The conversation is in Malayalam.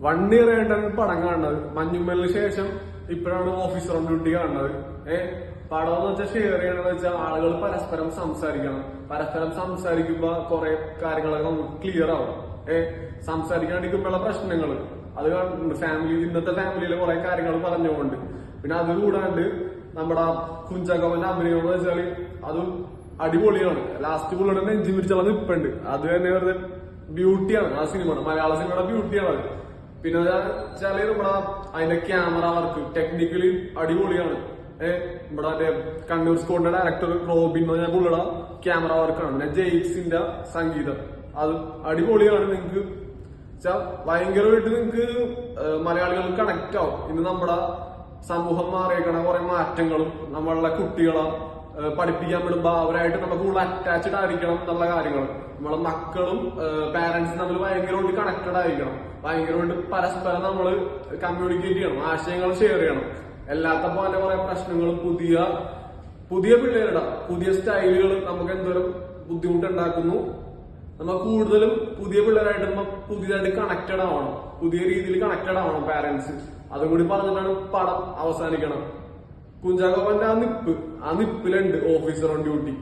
1 year ആയിട്ടാണ് പടം കാണുന്നത്. മഞ്ഞുമ്മലിന് ശേഷം ഇപ്പോഴാണ് ഓഫീസർ ഓൺ ഡ്യൂട്ടി കാണുന്നത്. പടം എന്ന് വെച്ചാൽ ഷെയർ ചെയ്യണമെന്ന് വെച്ചാൽ ആളുകൾ പരസ്പരം സംസാരിക്കണം. പരസ്പരം സംസാരിക്കുമ്പോ കുറെ കാര്യങ്ങളൊക്കെ നമുക്ക് ക്ലിയർ ആവും. സംസാരിക്കാണ്ടിരിക്കുമ്പോഴുള്ള പ്രശ്നങ്ങൾ അത് ഫാമിലി, ഇന്നത്തെ ഫാമിലിയിലെ കുറെ കാര്യങ്ങൾ പറഞ്ഞുകൊണ്ട്. പിന്നെ അത് കൂടാണ്ട് നമ്മുടെ കുഞ്ചാക്കോവന്റെ അഭിനയം എന്ന് വെച്ചാല് അതും അടിപൊളിയാണ്. ലാസ്റ്റ് പുള്ളിയുടെ നെഞ്ചി പിടിച്ചുള്ളത് ഇപ്പുണ്ട്. അത് തന്നെ വെറുതെ ബ്യൂട്ടിയാണ് ആ സിനിമ, മലയാള സിനിമയുടെ ബ്യൂട്ടിയാണ് അത്. പിന്നെ വെച്ചാല് നമ്മുടെ അതിന്റെ ക്യാമറ വർക്ക് ടെക്നിക്കലി അടിപൊളിയാണ്. നമ്മുടെ കണ്ണൂർ സ്കോഡിന്റെ ഡയറക്ടർ റോബിൻ എന്ന് പറഞ്ഞ പുള്ളിയുടെ ക്യാമറ വർക്കാണ്. പിന്നെ ജെയ്ക്സിന്റെ സംഗീതം അത് അടിപൊളിയാണ്. നിങ്ങക്ക് ഭയങ്കരമായിട്ട് നിങ്ങക്ക് മലയാളികൾക്ക് കണക്ട് ആവും. ഇന്ന് നമ്മുടെ സമൂഹം മാറിയേക്കണ കുറെ മാറ്റങ്ങളും നമ്മളുടെ കുട്ടികളെ പഠിപ്പിക്കാൻ വിടുമ്പോ അവരായിട്ട് നമുക്ക് കൂടുതൽ അറ്റാച്ച്ഡ് ആയിരിക്കണം എന്നുള്ള കാര്യങ്ങൾ. നമ്മളെ മക്കളും പാരന്റ്സും തമ്മിൽ ഭയങ്കരമായിട്ട് കണക്റ്റഡ് ആയിരിക്കണം. ഭയങ്കരമായിട്ട് പരസ്പരം നമ്മൾ കമ്മ്യൂണിക്കേറ്റ് ചെയ്യണം, ആശയങ്ങൾ ഷെയർ ചെയ്യണം. എല്ലാത്ത പോലെ കുറെ പ്രശ്നങ്ങളും പുതിയ പിള്ളേരുടെ പുതിയ സ്റ്റൈലുകൾ നമുക്ക് എന്തോരം ബുദ്ധിമുട്ടുണ്ടാക്കുന്നു. നമ്മൾ കൂടുതലും പുതിയ പിള്ളേരായിട്ട് നമ്മൾ പുതിയതായിട്ട് കണക്റ്റഡ് ആവണം, പുതിയ രീതിയിൽ കണക്റ്റഡ് ആവണം പാരന്റ്സ്. അതും കൂടി പറഞ്ഞിട്ടാണ് പടം അവസാനിക്കണം. കുഞ്ചാക്കോവന്റെ ആ നിപ്പിലുണ്ട് ഓഫീസർ ഓൺ ഡ്യൂട്ടി.